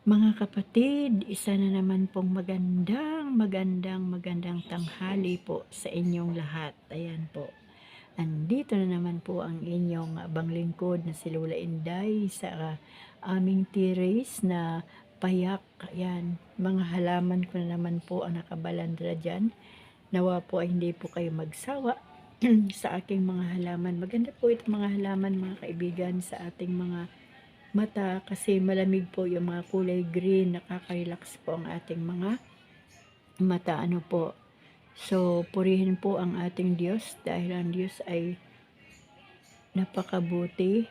Mga kapatid, isa na naman pong magandang tanghali po sa inyong lahat. Ayan po. Andito na naman po ang inyong abang lingkod na si Lola Inday sa aming tiris na payak. Ayan, mga halaman ko na naman po ang nakabalandra dyan. Nawa po ay hindi po kayo magsawa sa aking mga halaman. Maganda po itong mga halaman, mga kaibigan, sa ating mga mata kasi malamig po yung mga kulay green, nakaka-relax po ang ating mga mata. Ano po, so purihin po ang ating Diyos dahil ang Diyos ay napakabuti,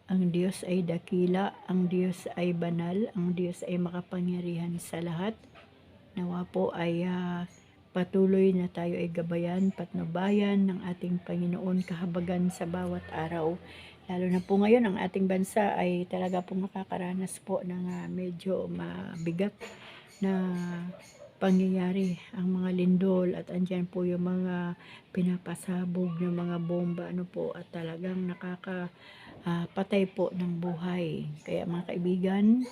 ang Diyos ay dakila, ang Diyos ay banal, ang Diyos ay makapangyarihan sa lahat. Nawa po ay patuloy na tayo ay gabayan, patnubayan ng ating Panginoon kahabagan sa bawat araw. Lalo na po ngayon, ang ating bansa ay talaga pong nakakaranas po ng medyo mabigat na pangyayari, ang mga lindol, at andyan po yung mga pinapasabog ng mga bomba, ano po, at talagang patay po ng buhay. Kaya mga kaibigan,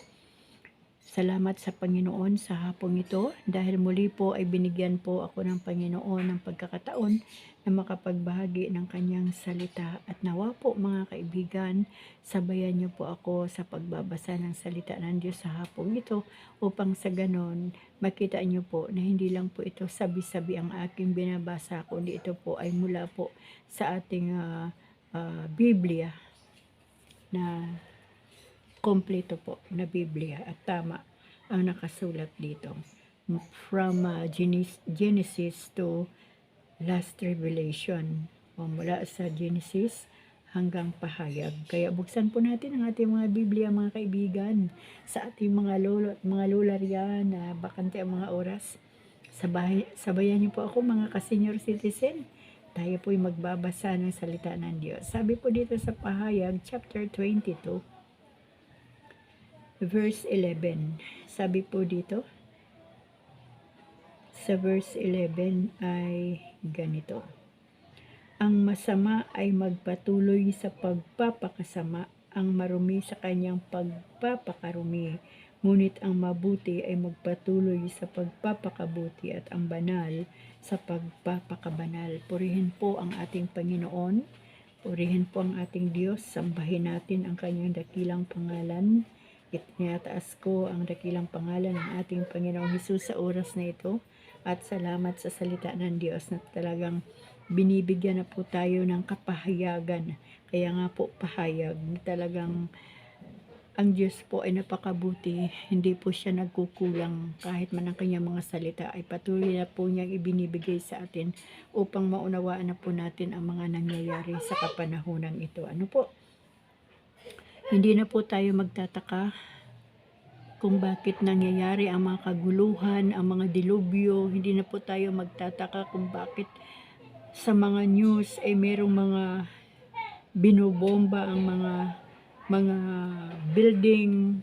salamat sa Panginoon sa hapong ito dahil muli po ay binigyan po ako ng Panginoon ng pagkakataon na makapagbahagi ng kanyang salita. At nawa po mga kaibigan, sabayan niyo po ako sa pagbabasa ng salita ng Diyos sa hapong ito upang sa ganon makita niyo po na hindi lang po ito sabi-sabi ang aking binabasa, kundi ito po ay mula po sa ating Biblia na kompleto po na Biblia at tama ang nakasulat dito. From Genesis to last Revelation. O mula sa Genesis hanggang pahayag. Kaya buksan po natin ang ating mga Biblia, mga kaibigan, sa ating mga lolo at mga lola riyan na bakante ang mga oras. Sabayan niyo po ako mga ka-senior citizen. Tayo po'y magbabasa ng salita ng Diyos. Sabi po dito sa pahayag, chapter 22, verse 11. Sabi po dito, sa verse 11 ay ganito. Ang masama ay magpatuloy sa pagpapakasama, ang marumi sa kanyang pagpapakarumi. Ngunit ang mabuti ay magpatuloy sa pagpapakabuti at ang banal sa pagpapakabanal. Purihin po ang ating Panginoon. Purihin po ang ating Diyos. Sambahin natin ang kanyang dakilang pangalan. Itinataas ko ang dakilang pangalan ng ating Panginoong Hesus sa oras na ito at salamat sa salita ng Diyos na talagang binibigyan na po tayo ng kapahayagan. Kaya nga po pahayag, talagang ang Diyos po ay napakabuti, hindi po siya nagkukulang kahit man ang kanyang mga salita ay patuloy na po niyang ibinibigay sa atin upang maunawaan na po natin ang mga nangyayari sa kapanahonang ito. Ano po? Hindi na po tayo magtataka kung bakit nangyayari ang mga kaguluhan, ang mga dilubyo. Hindi na po tayo magtataka kung bakit sa mga news ay merong mga binobomba ang mga building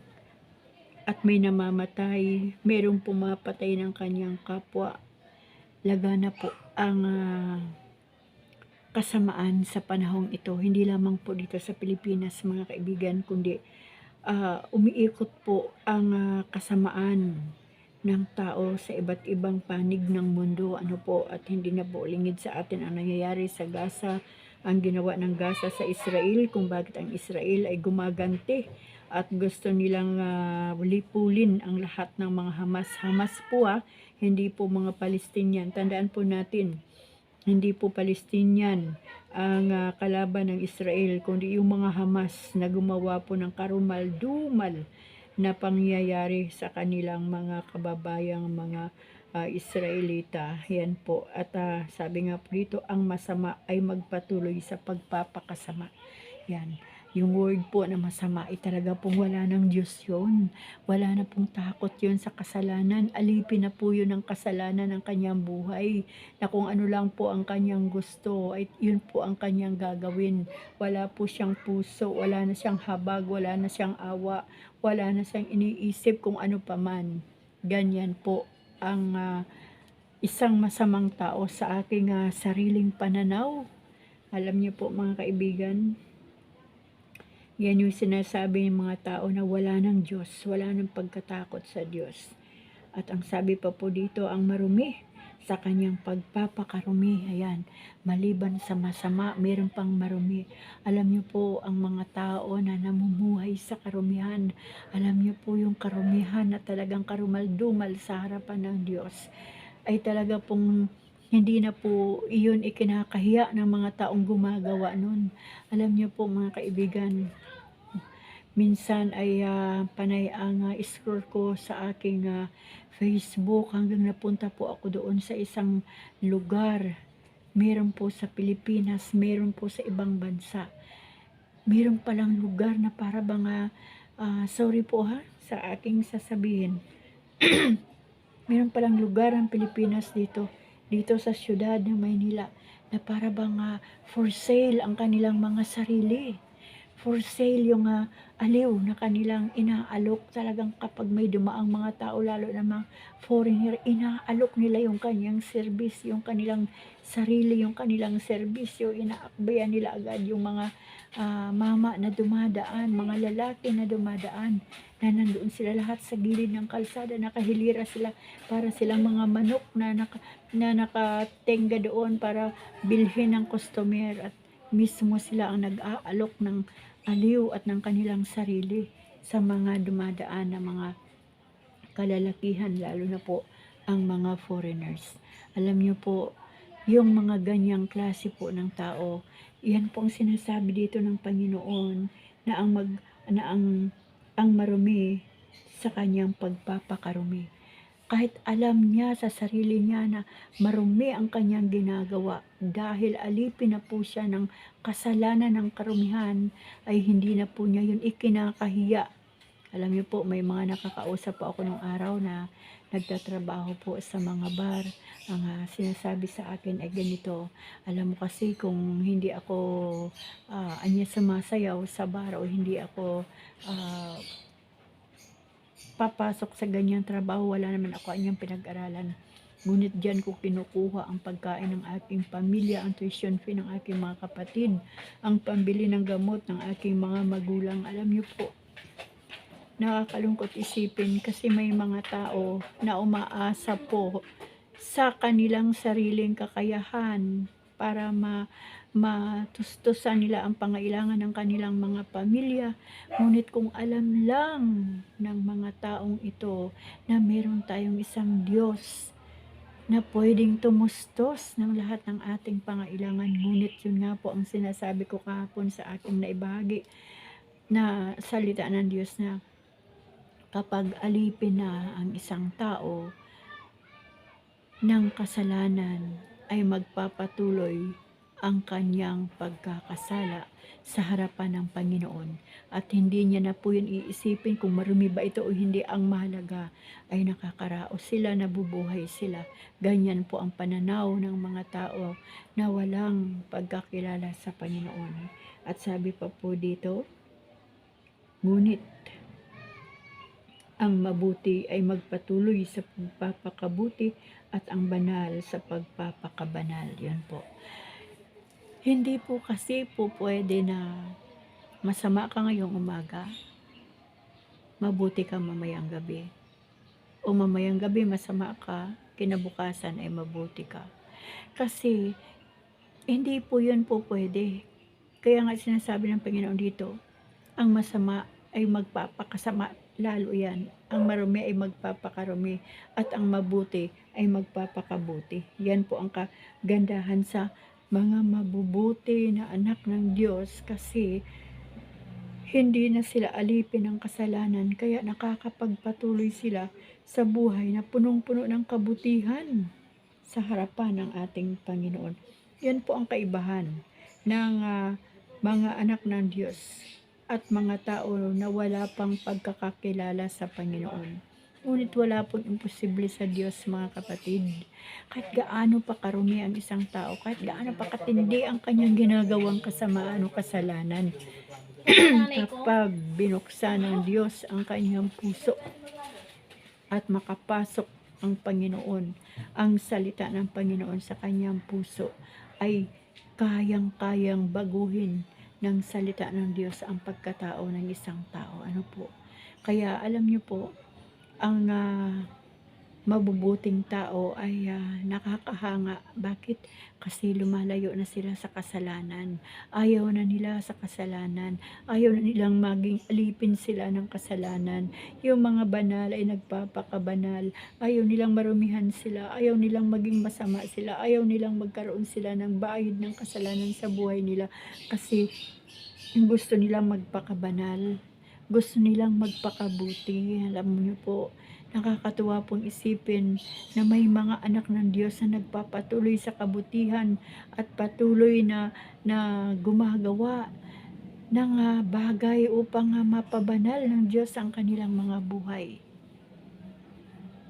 at may namamatay, merong pumapatay ng kanyang kapwa. Lagana po ang kasamaan sa panahong ito, hindi lamang po dito sa Pilipinas mga kaibigan, kundi umiikot po ang kasamaan ng tao sa iba't ibang panig ng mundo. Ano po, at hindi na po lingid sa atin ang nangyayari sa Gaza, ang ginawa ng Gaza sa Israel, kung bakit ang Israel ay gumaganti at gusto nilang lipulin ang lahat ng mga Hamas po, hindi po mga Palestinian. Tandaan po natin, hindi po Palestinian ang kalaban ng Israel, kundi yung mga Hamas na gumawa po ng karumal-dumal na pangyayari sa kanilang mga kababayang mga Israelita. Yan po. At sabi nga po dito, ang masama ay magpatuloy sa pagpapakasama. Yan. Yung word po na masama ay talaga pong wala ng Diyos yun. Wala na pong takot yun sa kasalanan. Alipin na po yun ng kasalanan ng kanyang buhay. Na kung ano lang po ang kanyang gusto, ay yun po ang kanyang gagawin. Wala po siyang puso, wala na siyang habag, wala na siyang awa, wala na siyang iniisip kung ano paman. Ganyan po ang isang masamang tao sa aking sariling pananaw. Alam niyo po mga kaibigan, Yan yung sinasabi ng mga tao na wala ng Diyos, wala ng pagkatakot sa Diyos. At ang sabi pa po dito, ang marumi sa kanyang pagpapakarumi. Ayan, maliban sa masama, meron pang marumi. Alam niyo po, ang mga tao na namumuhay sa karumihan, alam niyo po yung karumihan na talagang karumal-dumal sa harapan ng Diyos, ay talaga pong hindi na po iyon ikinakahiya ng mga taong gumagawa nun. Alam niyo po mga kaibigan, minsan ay panay ang scroll ko sa aking Facebook hanggang napunta po ako doon sa isang lugar. Meron po sa Pilipinas, meron po sa ibang bansa. Meron palang lugar na para bang sorry po sa aking sasabihin. Meron palang lugar ang Pilipinas dito sa siyudad ng Maynila na para bang for sale ang kanilang mga sarili. For sale yung aliw na kanilang inaalok. Talagang kapag may dumaang mga tao, lalo na mga foreigner, inaalok nila yung kanyang service, yung kanilang sarili, yung kanilang serbisyo. Inaakbayan nila agad yung mga mama na dumadaan, mga lalaki na dumadaan, na nandoon sila lahat sa gilid ng kalsada, nakahilira sila para silang mga manok na nakatenga doon para bilhin ng customer, at mismo sila ang nag-aalok ng aliw at ng kanilang sarili sa mga dumadaan na mga kalalakihan, lalo na po ang mga foreigners. Alam niyo po, yung mga ganyang klase po ng tao, yan po ang sinasabi dito ng Panginoon na ang marumi sa kanyang pagpapakarumi. Kahit alam niya sa sarili niya na marumi ang kanyang ginagawa, dahil alipin na po siya ng kasalanan ng karumihan, ay hindi na po niya yun ikinakahiya. Alam niyo po, may mga nakakausap po ako nung araw na nagtatrabaho po sa mga bar. Ang sinasabi sa akin ay ganito, alam mo kasi kung hindi ako sumasayaw sa bar, o hindi ako papasok sa ganyang trabaho, wala naman ako anyang pinag-aralan. Ngunit diyan ko kinukuha ang pagkain ng aking pamilya, ang tuition fee ng aking mga kapatid, ang pambili ng gamot ng aking mga magulang. Alam niyo po, nakakalungkot isipin kasi may mga tao na umaasa po sa kanilang sariling kakayahan para matustusan nila ang pangailangan ng kanilang mga pamilya. Ngunit kung alam lang ng mga taong ito na meron tayong isang Diyos na pwedeng tumustos ng lahat ng ating pangailangan. Ngunit yun nga po ang sinasabi ko kahapon sa aking naibahagi na salita ng Diyos, na kapag alipin na ang isang tao ng kasalanan, ay magpapatuloy ang kanyang pagkakasala sa harapan ng Panginoon, at hindi niya na po yun iisipin kung marumi ba ito o hindi. Ang mahalaga ay nakakaraos sila, nabubuhay sila. Ganyan po ang pananaw ng mga tao na walang pagkakilala sa Panginoon. At sabi pa po dito, ngunit ang mabuti ay magpatuloy sa pagpapakabuti, at ang banal sa pagpapakabanal. Yan po. Hindi po kasi po pwede na masama ka ngayong umaga, mabuti ka mamayang gabi. O mamayang gabi masama ka, kinabukasan ay mabuti ka. Kasi hindi po yun po pwede. Kaya nga sinasabi ng Panginoon dito, ang masama ay magpapakasama lalo yan. Ang marumi ay magpapakarumi, at ang mabuti ay magpapakabuti. Yan po ang kagandahan sa mga mabubuti na anak ng Diyos, kasi hindi na sila alipin ng kasalanan, kaya nakakapagpatuloy sila sa buhay na punong-puno ng kabutihan sa harapan ng ating Panginoon. Yan po ang kaibahan ng mga anak ng Diyos at mga tao na wala pang pagkakakilala sa Panginoon. Ngunit wala pong imposible sa Diyos, mga kapatid. Kahit gaano pa karumi ang isang tao, kahit gaano pa katindi ang kanyang ginagawang kasamaan o kasalanan, kapag binuksan ng Diyos ang kanyang puso at makapasok ang Panginoon, ang salita ng Panginoon sa kanyang puso, ay kayang-kayang baguhin ng salita ng Diyos ang pagkatao ng isang tao. Ano po? Kaya alam niyo po, ang mabubuting tao ay nakakahanga. Bakit? Kasi lumalayo na sila sa kasalanan. Ayaw na nila sa kasalanan. Ayaw na nilang maging alipin sila ng kasalanan. Yung mga banal ay nagpapakabanal. Ayaw nilang marumihan sila. Ayaw nilang maging masama sila. Ayaw nilang magkaroon sila ng bayad ng kasalanan sa buhay nila. Kasi gusto nilang magpakabanal. Gusto nilang magpakabuti. Alam niyo po, nakakatuwa pong isipin na may mga anak ng Diyos na nagpapatuloy sa kabutihan at patuloy na gumagawa ng bagay upang mapabanal ng Diyos ang kanilang mga buhay.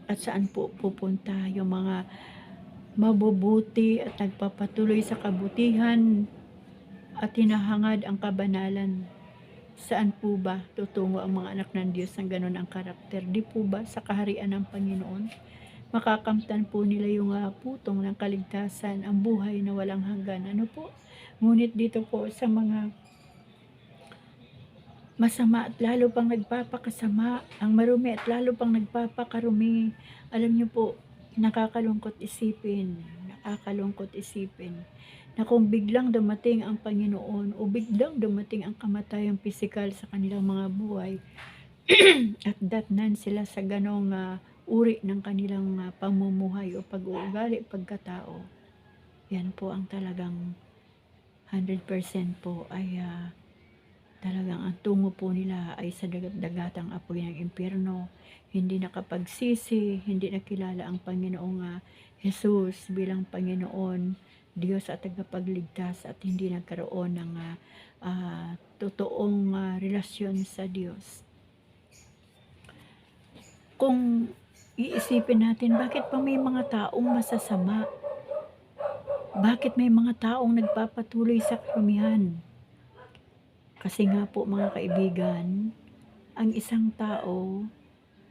At saan po pupunta yung mga mabubuti at nagpapatuloy sa kabutihan at hinahangad ang kabanalan? Saan po ba tutungo ang mga anak ng Diyos ng ganun ang karakter? Di po ba sa kaharian ng Panginoon? Makakamtan po nila yung putong ng kaligtasan, ang buhay na walang hanggan. Ano po? Ngunit dito po sa mga masama at lalo pang nagpapakasama, ang marumi at lalo pang nagpapakarumi. Alam niyo po, nakakalungkot isipin na kung biglang dumating ang Panginoon o biglang dumating ang kamatayang pisikal sa kanilang mga buhay at datnan sila sa ganong uri ng kanilang pamumuhay o pag-uugali, pagkatao, yan po ang talagang 100% po ay talagang ang tungo po nila ay sa dagatang apoy ng impyerno. Hindi nakapagsisi, hindi nakilala ang Panginoong Jesus bilang Panginoon, Diyos at tagapagligtas, at hindi nagkaroon ng totoong relasyon sa Diyos. Kung iisipin natin, bakit pa may mga taong masasama? Bakit may mga taong nagpapatuloy sa karumihan? Kasi nga po mga kaibigan, ang isang tao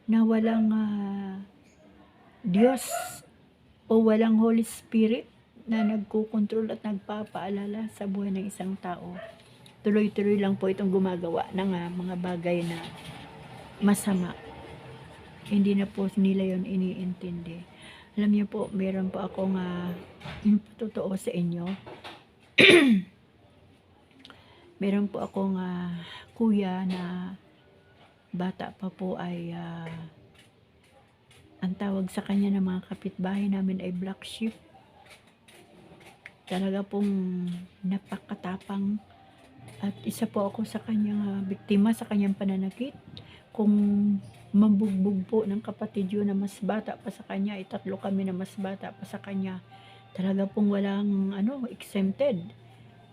na walang Diyos o walang Holy Spirit na nagkukontrol at nagpapaalala sa buhay ng isang tao, tuloy-tuloy lang po itong gumagawa ng mga bagay na masama. Hindi na po nila yon iniintindi. Alam niyo po, meron po akong totoo sa inyo. Meron po akong kuya na bata pa po ay ang tawag sa kanya ng mga kapitbahay namin ay black sheep. Talaga pong napakatapang, at isa po ako sa kanyang biktima sa kanyang pananakit. Kung mambugbog po ng kapatid yun na mas bata pa sa kanya, 3 kami na mas bata pa sa kanya, talaga pong walang exempted.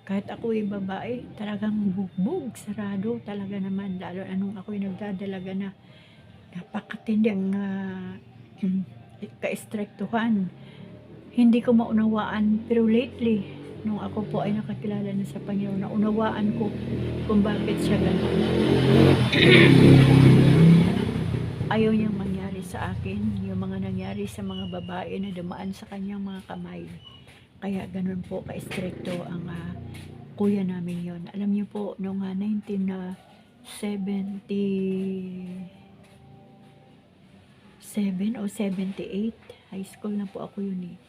Kahit ako ay babae, talagang bugbog, sarado talaga naman, lalo anong ako'y nagdadalaga na. Napakatindi ang ka-istriktuhan. Hindi ko maunawaan, pero lately, nung ako po ay nakakilala na sa Panginoon, naunawaan ko kung bakit siya gano'n. Ayaw niyang mangyari sa akin yung mga nangyari sa mga babae na dumaan sa kanyang mga kamay. Kaya ganun po ka-istrikto ang kuya namin yon. Alam niyo po, noong 1977 o 78, high school na po ako yun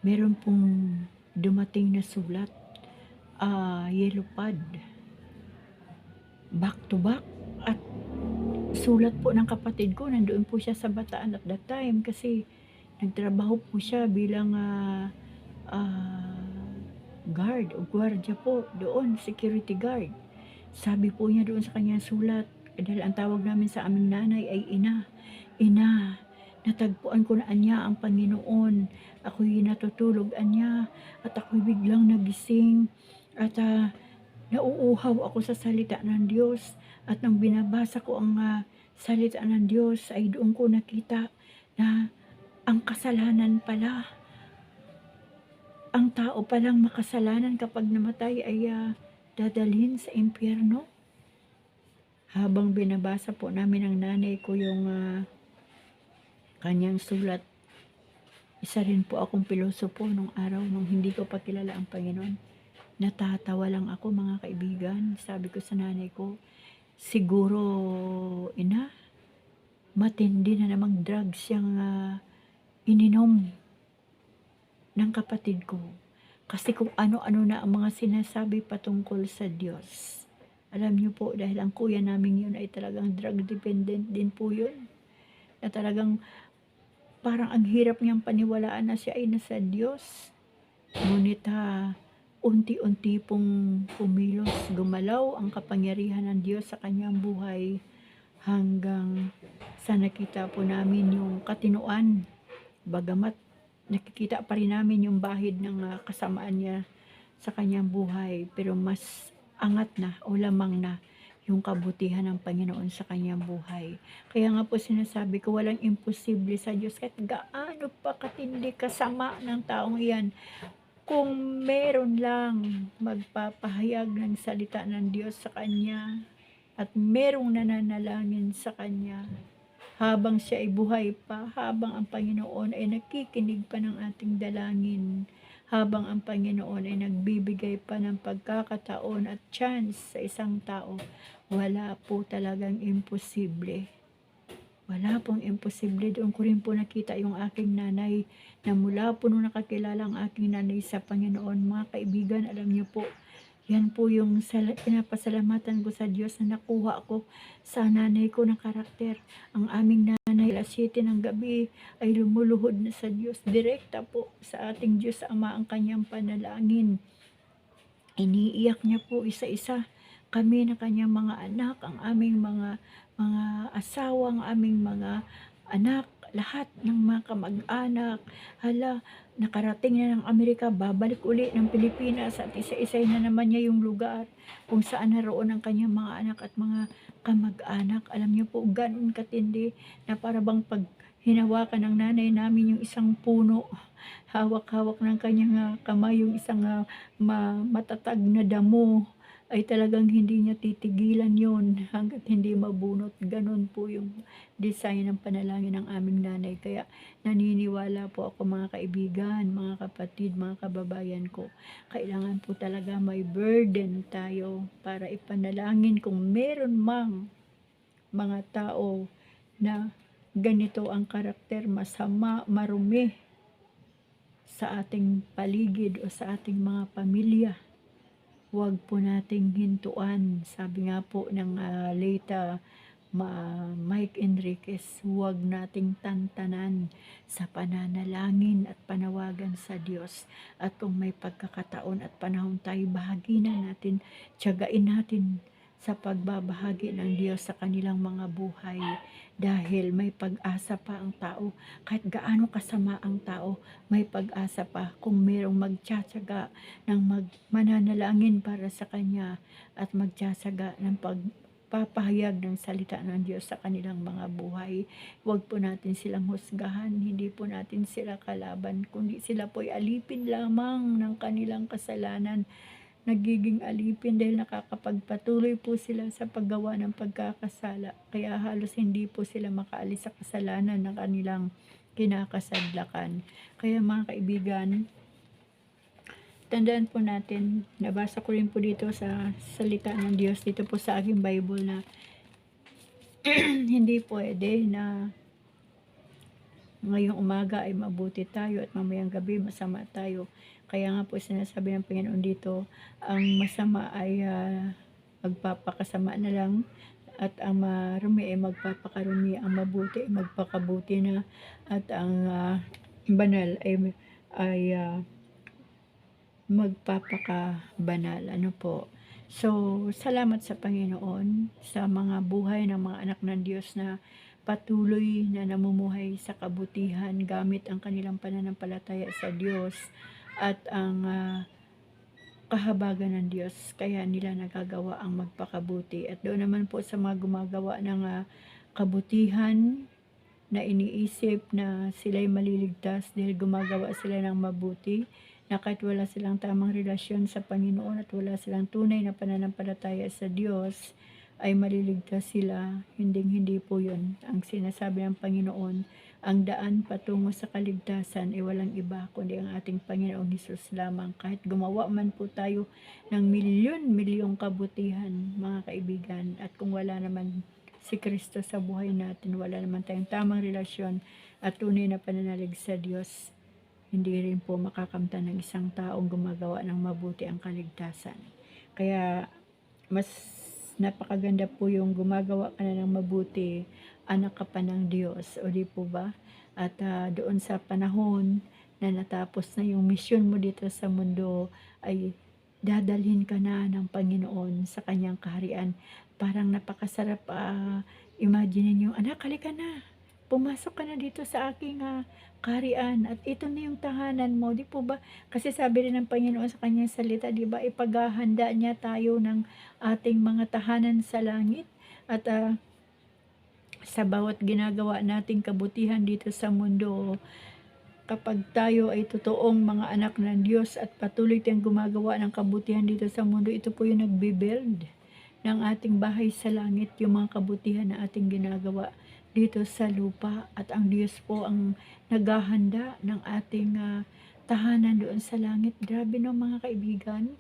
meron pong dumating na sulat, yellow pad, back to back, at sulat po ng kapatid ko. Nandoon po siya sa Bataan at that time kasi nagtrabaho po siya bilang guard o gwardiya po doon, security guard. Sabi po niya doon sa kanyang sulat, dahil ang tawag namin sa aming nanay ay ina, natagpuan ko na anya ang Panginoon. Ako'y natutulog anya at ako'y biglang nagising at nauuhaw ako sa salita ng Diyos, at nang binabasa ko ang salita ng Diyos ay doon ko nakita na ang kasalanan pala, ang tao palang makasalanan kapag namatay ay dadalhin sa impyerno. Habang binabasa po namin ng nanay ko yung kanyang sulat, isa rin po akong pilosopo nung araw nung hindi ko pa kilala ang Panginoon. Natatawa lang ako mga kaibigan. Sabi ko sa nanay ko, siguro ina, matindi na namang drugs yung ininom ng kapatid ko. Kasi kung ano-ano na ang mga sinasabi patungkol sa Diyos. Alam niyo po, dahil ang kuya namin yun ay talagang drug dependent din po yun. Na talagang parang ang hirap niyang paniwalaan na siya ay nasa Diyos. Ngunit unti-unti pong pumilos, gumalaw ang kapangyarihan ng Diyos sa kanyang buhay hanggang sa nakita po namin yung katinuan. Bagamat nakikita pa rin namin yung bahid ng kasamaan niya sa kanyang buhay, pero mas angat na o lamang na yung kabutihan ng Panginoon sa kanyang buhay. Kaya nga po sinasabi ko, walang imposible sa Diyos kahit gaano pa katindi kasama ng taong iyan. Kung meron lang magpapahayag ng salita ng Diyos sa kanya at merong nananalangin sa kanya, habang siya ay buhay pa, habang ang Panginoon ay nakikinig pa ng ating dalangin, habang ang Panginoon ay nagbibigay pa ng pagkakataon at chance sa isang tao, wala po talagang imposible. Wala pong imposible. Doon ko rin po nakita yung aking nanay na mula po nung nakakilala ang aking nanay sa Panginoon. Mga kaibigan, alam niyo po, yan po yung pinapasalamatan ko sa Diyos na nakuha ko sa nanay ko ng karakter. Ang aming nanay, alas 7 ng gabi ay lumuluhod na sa Diyos. Direkta po sa ating Diyos Ama ang kanyang panalangin. Iniiyak niya po isa-isa kami na kanyang mga anak, ang aming mga asawa, ang aming mga anak, lahat ng mga kamag-anak. Hala, nakarating na ng Amerika, babalik uli ng Pilipinas at isa-isay na naman niya yung lugar kung saan naroon ang kanyang mga anak at mga kamag-anak. Alam niyo po, ganun katindi na para bang pag hinawakan ng nanay namin yung isang puno, hawak-hawak ng kanyang kamay yung isang matatag na damo, ay talagang hindi niya titigilan yon hanggat hindi mabunot. Ganon po yung design ng panalangin ng aming nanay. Kaya naniniwala po ako mga kaibigan, mga kapatid, mga kababayan ko. Kailangan po talaga may burden tayo para ipanalangin kung meron mang mga tao na ganito ang karakter, masama, marumi sa ating paligid o sa ating mga pamilya. Huwag po nating hintuan. Sabi nga po ng late Mike Enriquez, huwag nating tantanan sa pananalangin at panawagan sa Diyos. At kung may pagkakataon at panahon tayo, bahagi na natin, tiyagain natin sa pagbabahagi ng Diyos sa kanilang mga buhay. Dahil may pag-asa pa ang tao. Kahit gaano kasama ang tao, may pag-asa pa kung merong magtsatsaga ng mananalangin para sa kanya at magtsatsaga ng pagpapahayag ng salita ng Diyos sa kanilang mga buhay. Huwag po natin silang husgahan, hindi po natin sila kalaban, kundi sila po'y alipin lamang ng kanilang kasalanan. Nagiging alipin dahil nakakapagpatuloy po sila sa paggawa ng pagkakasala. Kaya halos hindi po sila makaalis sa kasalanan ng kanilang kinakasadlakan. Kaya mga kaibigan, tandaan po natin, nabasa ko rin po dito sa salita ng Diyos, dito po sa aking Bible na hindi pwede na ngayong umaga ay mabuti tayo at mamayang gabi masama tayo. Kaya nga po sinasabi ng Panginoon dito, ang masama ay magpapakasama na lang at ang marumi ay magpapakarumi, ang mabuti ay magpakabuti na at ang banal ay magpapakabanal. Ano po? So, salamat sa Panginoon sa mga buhay ng mga anak ng Diyos na patuloy na namumuhay sa kabutihan gamit ang kanilang pananampalataya sa Diyos at ang kahabagan ng Diyos, kaya nila nagagawa ang magpakabuti. At doon naman po sa mga gumagawa ng kabutihan na iniisip na sila'y maliligtas dahil gumagawa sila ng mabuti, na kahit wala silang tamang relasyon sa Panginoon at wala silang tunay na pananampalataya sa Diyos, ay maliligtas sila. Hindi po yun ang sinasabi ng Panginoon. ang daan patungo sa kaligtasan ay walang iba kundi ang ating Panginoong Hesus lamang. Kahit gumawa man po tayo ng milyon-milyong kabutihan, mga kaibigan, at kung wala naman si Kristo sa buhay natin, wala naman tayong tamang relasyon at tunay na pananalig sa Diyos, hindi rin po makakamtan ng isang taong gumagawa ng mabuti ang kaligtasan. Kaya mas napakaganda po yung gumagawa ka na ng mabuti, anak ka pa ng Diyos, o di po ba? At doon sa panahon na natapos na yung misyon mo dito sa mundo, ay dadalhin ka na ng Panginoon sa kanyang kaharian. Parang napakasarap imagine niyo, anak, halika na. Pumasok ka na dito sa aking kaharian at ito na yung tahanan mo, di po ba? Kasi sabi rin ng Panginoon sa kanyang salita, di ba, ipaghahanda niya tayo ng ating mga tahanan sa langit. At sa bawat ginagawa nating kabutihan dito sa mundo, kapag tayo ay totoong mga anak ng Diyos at patuloy tayong gumagawa ng kabutihan dito sa mundo, ito po yung nagbe-build ng ating bahay sa langit, yung mga kabutihan na ating ginagawa dito sa lupa. At ang Diyos po ang naghahanda ng ating tahanan doon sa langit. Grabe no, mga kaibigan.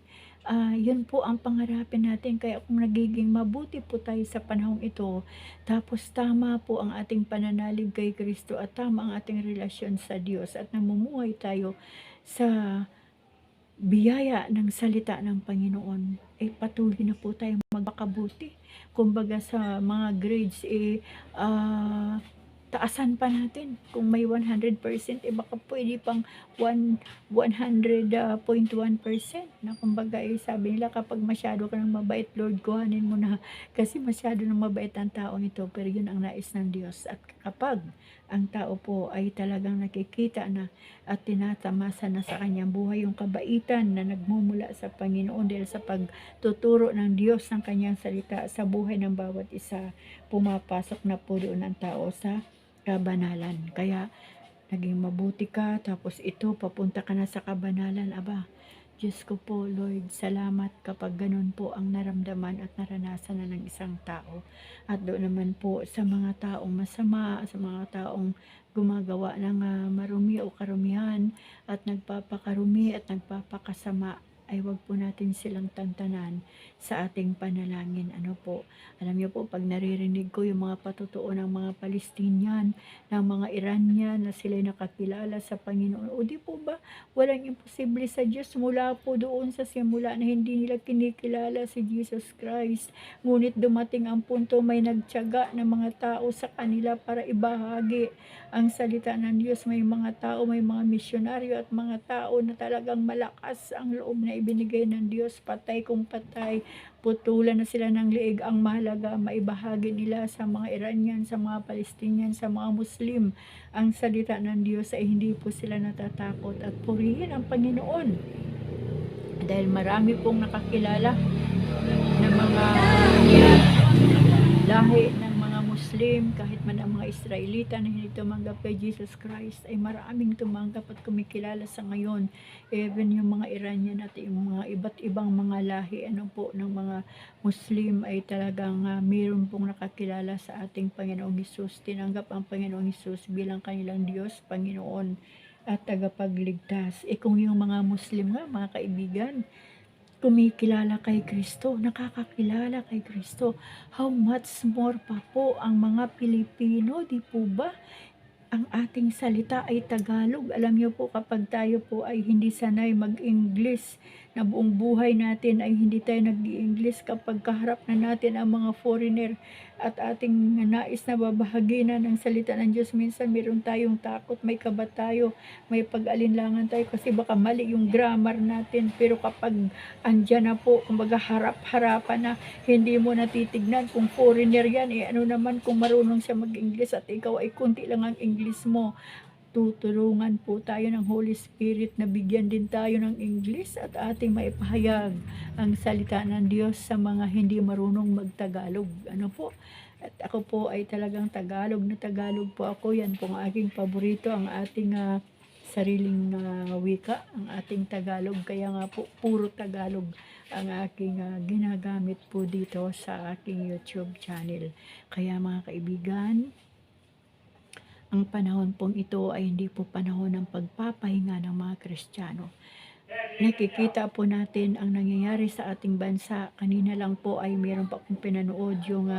Yun po ang pangarapin natin. Kaya kung nagiging mabuti po tayo sa panahong ito, tapos tama po ang ating pananalig kay Kristo at tama ang ating relasyon sa Diyos at namumuhay tayo sa biyaya ng salita ng Panginoon, ay patuloy na po tayong magpakabuti. Kumbaga sa mga grades, taasan pa natin. Kung may 100%, baka pwede pang 100.1%. Na kumbaga, sabi nila, kapag masyado ka ng mabait, Lord, kuhanin mo na. Kasi masyado ng mabait ang taong ito, pero yun ang nais ng Diyos. At kapag ang tao po ay talagang nakikita na at tinatamasa na sa kanyang buhay yung kabaitan na nagmumula sa Panginoon dahil sa pagtuturo ng Diyos ng kanyang salita sa buhay ng bawat isa, pumapasok na po doon ang tao sa kabanalan. Kaya naging mabuti ka, tapos ito papunta ka na sa kabanalan. Aba, Diyos ko po, Lord, salamat kapag ganun po ang naramdaman at naranasan na ng isang tao. At doon naman po sa mga taong masama, sa mga taong gumagawa ng marumi o karumihan at nagpapakarumi at nagpapakasama, ay wag po natin silang tantanan sa ating panalangin. Ano po, alam niyo po, pag naririnig ko yung mga patutuo ng mga Palestinian, ng mga Iranian na sila'y nakakilala sa Panginoon, o di po ba, walang imposible sa Diyos mula po doon sa simula na hindi nila kinikilala si Jesus Christ. Ngunit dumating ang punto may nagtiyaga ng mga tao sa kanila para ibahagi ang salita ng Diyos. May mga tao, may mga misyonaryo at mga tao na talagang malakas ang loob na ibinigay ng Diyos. Patay kung patay, putulan na sila ng liig. Ang mahalaga, maibahagi nila sa mga Iranian, sa mga Palestinian, sa mga Muslim ang salita ng Diyos, ay hindi po sila natatakot at purihin ang Panginoon. Dahil marami pong nakakilala ng mga lahi ng mga Muslim, kahit man ang mga Israelita na hindi tumanggap kay Jesus Christ, ay maraming tumanggap at kumikilala sa ngayon. Even yung mga Iranian at yung mga iba't ibang mga lahi po ng mga Muslim, ay talagang mayroon pong nakakilala sa ating Panginoong Hesus. Tinanggap ang Panginoong Hesus bilang kanilang Diyos, Panginoon at tagapagligtas. Kung yung mga Muslim nga, mga kaibigan, kumikilala kay Kristo, nakakakilala kay Kristo, how much more pa po ang mga Pilipino, di po ba? Ang ating salita ay Tagalog. Alam niyo po, kapag tayo po ay hindi sanay mag-English, na buong buhay natin ay hindi tayo nag-i-English, kapag kaharap na natin ang mga foreigner at ating nais na babahagi na ng salita ng Diyos, minsan meron tayong takot, may kaba tayo, may pag-alinlangan tayo kasi baka mali yung grammar natin. Pero kapag andyan na po, kumbaga harap-harapan na, hindi mo natitignan kung foreigner yan, ano naman kung marunong siya mag-English at ikaw ay kunti lang ang English mo. Tutulungan po tayo ng Holy Spirit na bigyan din tayo ng English at ating maipahayag ang salita ng Diyos sa mga hindi marunong magtagalog. Ano po? At ako po ay talagang Tagalog na Tagalog po ako. Yan po ang aking paborito, ang ating sariling wika, ang ating Tagalog. Kaya nga po, puro Tagalog ang aking ginagamit po dito sa aking YouTube channel. Kaya mga kaibigan, ang panahon pong ito ay hindi po panahon ng pagpapahinga ng mga Kristiyano. Nakikita po natin ang nangyayari sa ating bansa. Kanina lang po ay meron pa akong pinanood yung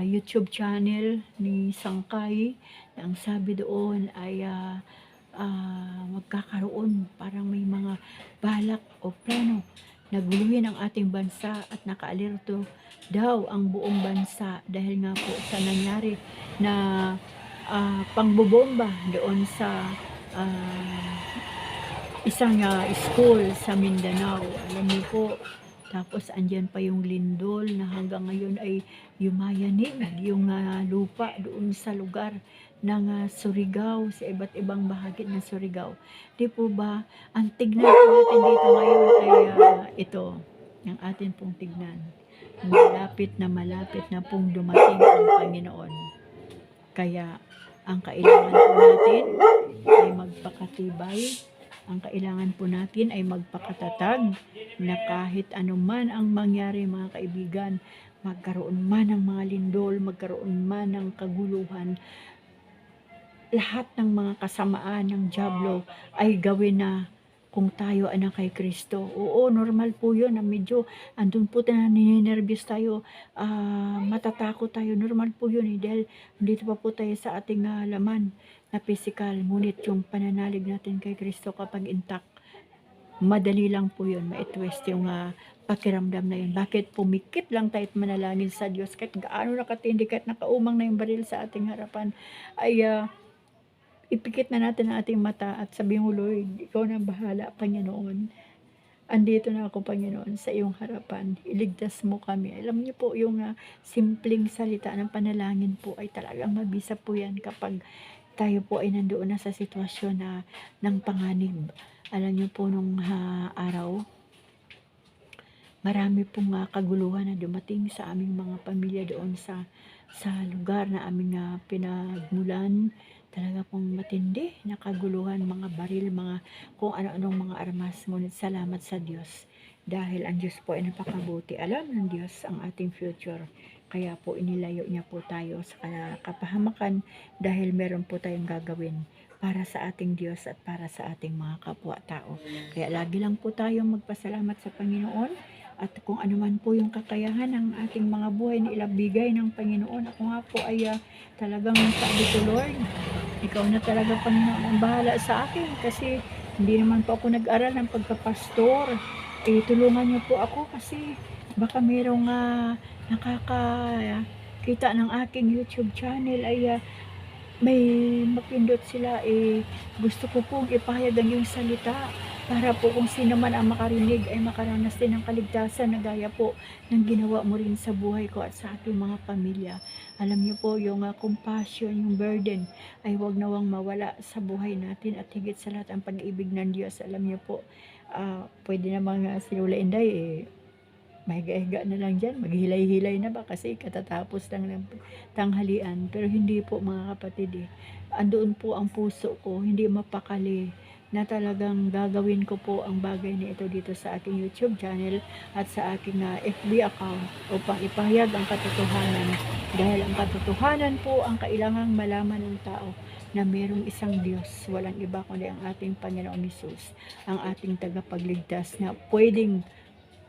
YouTube channel ni Sangkay. Ang sabi doon ay magkakaroon, parang may mga balak o plano na guluhin ang ating bansa at nakaalirto daw ang buong bansa dahil nga po sa nangyari na pangbobomba doon sa isang school sa Mindanao. Alam niyo po, tapos andyan pa yung lindol na hanggang ngayon ay yumayanig yung lupa doon sa lugar ng Surigao, sa iba't ibang bahagi ng Surigao. Di po ba, ang tignan po natin dito ngayon ay ito, ang atin pong tignan. Malapit na pong dumating ang Panginoon. Kaya, ang kailangan po natin ay magpakatibay. Ang kailangan po natin ay magpakatatag na kahit anuman ang mangyari mga kaibigan, magkaroon man ng mga lindol, magkaroon man ng kaguluhan, lahat ng mga kasamaan ng dyablo ay gawin na kung tayo anak kay Kristo. Oo, normal po yun. Medyo andun po tayo, ninenervyos tayo, matatakot tayo. Normal po yun dahil dito pa po tayo sa ating laman na physical. Ngunit yung pananalig natin kay Kristo kapag intact, madali lang po yun. Ma-twist yung pakiramdam na yun. Bakit pumikit lang tayo at manalangin sa Diyos kahit gaano nakatindi, kahit nakaumang na yung baril sa ating harapan, ay ipikit na natin ang ating mata at sabihin mo, Lord, ikaw na bahala, Panginoon. Andito na ako, Panginoon, sa iyong harapan. Iligtas mo kami. Alam niyo po, yung simpleng salita ng panalangin po ay talagang mabisa po yan kapag tayo po ay nandoon na sa sitwasyon ng panganib. Alam niyo po, nung araw, marami pong kaguluhan na dumating sa aming mga pamilya doon sa lugar na aming pinagmulan. Talaga pong matindi na kaguluhan, mga baril, mga kung ano-anong mga armas. Ngunit salamat sa Diyos dahil ang Diyos po ay napakabuti. Alam ng Diyos ang ating future. Kaya po inilayo niya po tayo sa kapahamakan dahil meron po tayong gagawin para sa ating Diyos at para sa ating mga kapwa-tao. Kaya lagi lang po tayong magpasalamat sa Panginoon. At kung ano man po yung kakayahan ng ating mga buhay na ilabigay ng Panginoon. Ako nga po ay talagang sabi ko, Lord, ikaw na talaga, Panginoon, ang bahala sa akin kasi hindi naman po ako nag-aral ng pagkapastor. Tulungan niyo po ako kasi baka merong nakakita ng aking YouTube channel ay may mapindot sila. Gusto ko pong ipahayag ang iyong salita para po kung sino man ang makarinig ay makaranas din ng kaligtasan na gaya po ng ginawa mo rin sa buhay ko at sa ating mga pamilya. Alam niyo po, yung compassion, yung burden ay huwag nawang mawala sa buhay natin at higit sa lahat ang pag-ibig ng Diyos. Alam niyo po, pwede namang si Lola Inday mahiga-higa na lang dyan, maghilay-hilay na ba kasi katatapos lang ng tanghalian. Pero hindi po mga kapatid andoon po ang puso ko, hindi mapakali na talagang gagawin ko po ang bagay na ito dito sa aking YouTube channel at sa aking FB account upang ipahayag ang katotohanan dahil ang katotohanan po ang kailangang malaman ng tao na mayroong isang Diyos, walang iba kundi ang ating Panginoong Hesus, ang ating tagapagligtas na pwedeng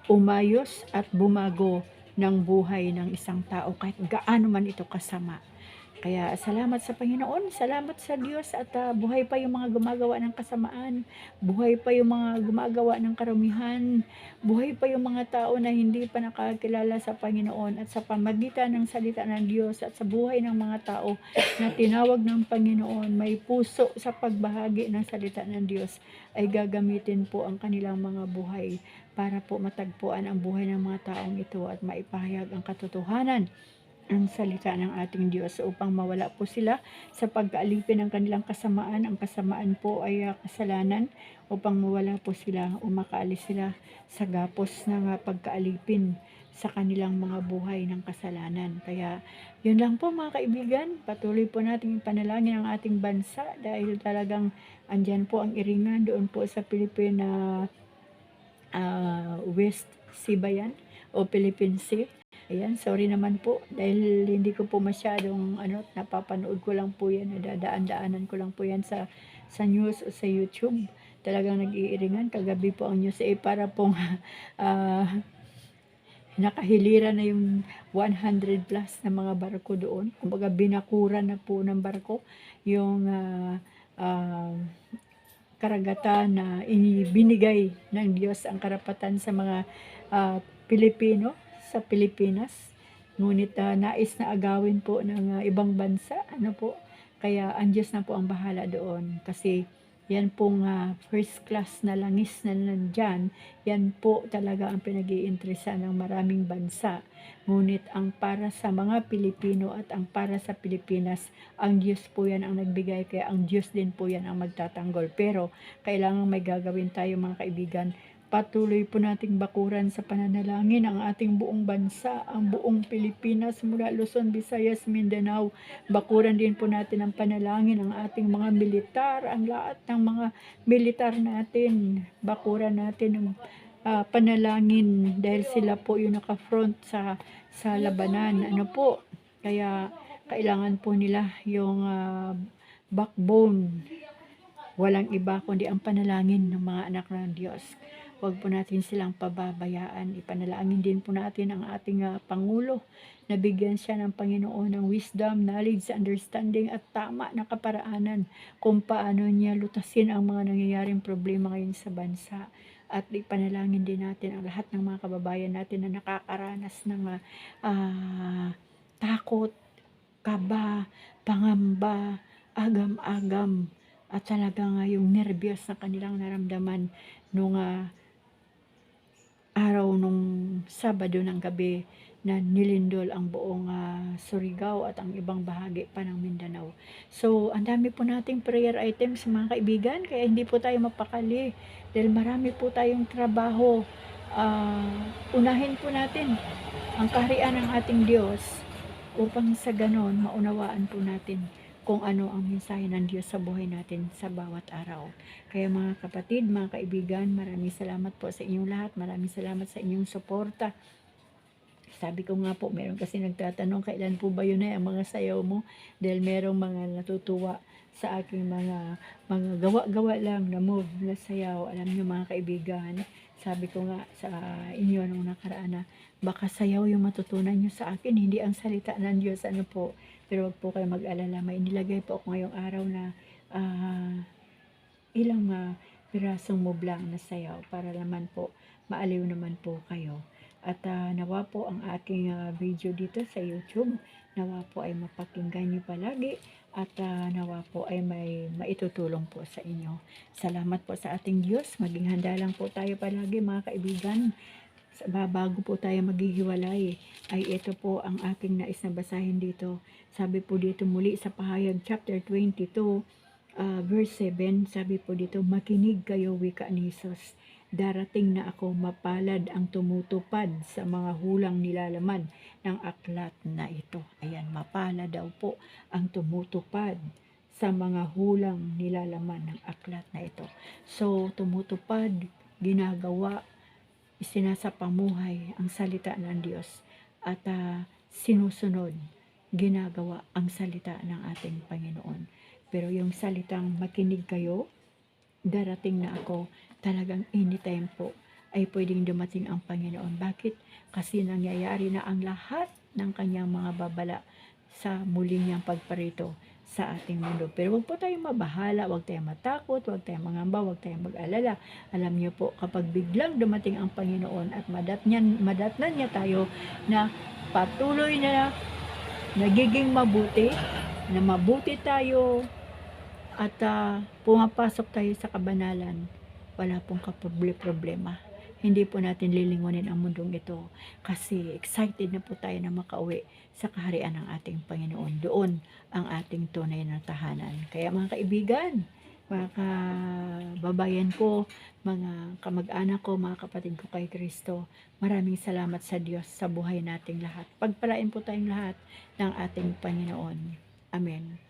umayos at bumago ng buhay ng isang tao kahit gaano man ito kasama. Kaya salamat sa Panginoon, salamat sa Diyos at buhay pa yung mga gumagawa ng kasamaan, buhay pa yung mga gumagawa ng karumihan, buhay pa yung mga tao na hindi pa nakakilala sa Panginoon at sa pamagitan ng salita ng Diyos at sa buhay ng mga tao na tinawag ng Panginoon, may puso sa pagbahagi ng salita ng Diyos ay gagamitin po ang kanilang mga buhay para po matagpuan ang buhay ng mga taong ito at maipahayag ang katotohanan ang salita ng ating Diyos upang mawala po sila sa pagkaalipin ng kanilang kasamaan. Ang kasamaan po ay kasalanan upang mawala po sila o makaalis sila sa gapos ng pagkaalipin sa kanilang mga buhay ng kasalanan. Kaya yun lang po mga kaibigan, patuloy po natin ipanalangin ang ating bansa dahil talagang andyan po ang iringan doon po sa West Sea ba yan? O Philippine Sea. Ayan, sorry naman po dahil hindi ko po masyadong napapanood ko lang po yan, nadadaan-daanan ko lang po yan sa news o sa YouTube. Talagang nag-iiringan. Kagabi po ang news para pong ah, nakahiliran na yung 100 plus na mga barko doon. Kumbaga binakura na po ng barko yung karagatan na binigay ng Diyos ang karapatan sa mga Pilipino sa Pilipinas. Ngunit nais na agawin po ng ibang bansa. Kaya ang Diyos na po ang bahala doon. Kasi yan pong first class na langis na nandyan, yan po talaga ang pinag-iinteresa ng maraming bansa. Ngunit ang para sa mga Pilipino at ang para sa Pilipinas, ang Diyos po yan ang nagbigay, kaya ang Diyos din po yan ang magtatanggol. Pero kailangan may gagawin tayo mga kaibigan. Patuloy po nating bakuran sa pananalangin ang ating buong bansa, ang buong Pilipinas mula Luzon, Visayas, Mindanao. Bakuran din po natin ang panalangin ang ating mga militar, ang lahat ng mga militar natin. Bakuran natin ang panalangin dahil sila po yung naka-front sa labanan. Kaya kailangan po nila yung backbone. Walang iba kundi ang panalangin ng mga anak ng Diyos. Huwag po natin silang pababayaan. Ipanalangin din po natin ang ating Pangulo na bigyan siya ng Panginoon ng wisdom, knowledge, understanding at tama na kaparaanan kung paano niya lutasin ang mga nangyayaring problema ngayon sa bansa. At ipanalangin din natin ang lahat ng mga kababayan natin na nakakaranas ng takot, kaba, pangamba, agam-agam, at talagang yung nervyos na kanilang naramdaman nung araw nung Sabado ng gabi na nilindol ang buong Surigao at ang ibang bahagi pa ng Mindanao. So, ang dami po nating prayer items mga kaibigan, kaya hindi po tayo mapakali dahil marami po tayong trabaho. Unahin po natin ang kaharian ng ating Diyos upang sa ganon maunawaan po natin kung ano ang mensahe ng Diyos sa buhay natin sa bawat araw. Kaya mga kapatid, mga kaibigan, maraming salamat po sa inyong lahat. Maraming salamat sa inyong suporta. Sabi ko nga po, meron kasi nagtatanong, kailan po ba yun ang mga sayaw mo? Dahil merong mga natutuwa sa aking mga gawa-gawa lang na move na sayaw. Alam nyo mga kaibigan, sabi ko nga sa inyo nung nakaraan na baka sayaw yung matutunan nyo sa akin, hindi ang salita ng Diyos. Pero wag po kayo mag-alala, may nilagay po ako ngayong araw na ilang pirasong move lang na sayaw para naman po maaliw naman po kayo. At nawa po ang aking video dito sa YouTube, nawa po ay mapakinggan nyo palagi at nawa po ay may maitutulong po sa inyo. Salamat po sa ating Diyos. Maging handa lang po tayo palagi mga kaibigan. Bago po tayo maghihiwalay, ay ito po ang aking nais na basahin dito. Sabi po dito muli sa Pahayag chapter 22, verse 7, sabi po dito, makinig kayo wika ni Jesus. Darating na ako, mapalad ang tumutupad sa mga hulang nilalaman ng aklat na ito. Ayan, mapalad daw po ang tumutupad sa mga hulang nilalaman ng aklat na ito. So, tumutupad, ginagawa, isinasapamuhay ang salita ng Diyos at sinusunod, ginagawa ang salita ng ating Panginoon. Pero yung salitang makinig kayo, darating na ako, talagang anytime po ay pwedeng dumating ang Panginoon. Bakit? Kasi nangyayari na ang lahat ng kanyang mga babala sa muling niyang pagparito sa ating mundo. Pero wag po tayong mabahala, wag tayong matakot, wag tayong mangamba, wag tayong mag-alala. Alam niyo po, kapag biglang dumating ang Panginoon at madatnan niya tayo na patuloy na nagiging mabuti, na mabuti tayo at pumapasok tayo sa kabanalan, wala pong problema. Hindi po natin lilingunin ang mundong ito kasi excited na po tayo na makauwi sa kaharian ng ating Panginoon. Doon ang ating tunay na tahanan. Kaya mga kaibigan, mga kababayan ko, mga kamag-anak ko, mga kapatid ko kay Kristo, maraming salamat sa Diyos sa buhay nating lahat. Pagpalain po tayong lahat ng ating Panginoon. Amen.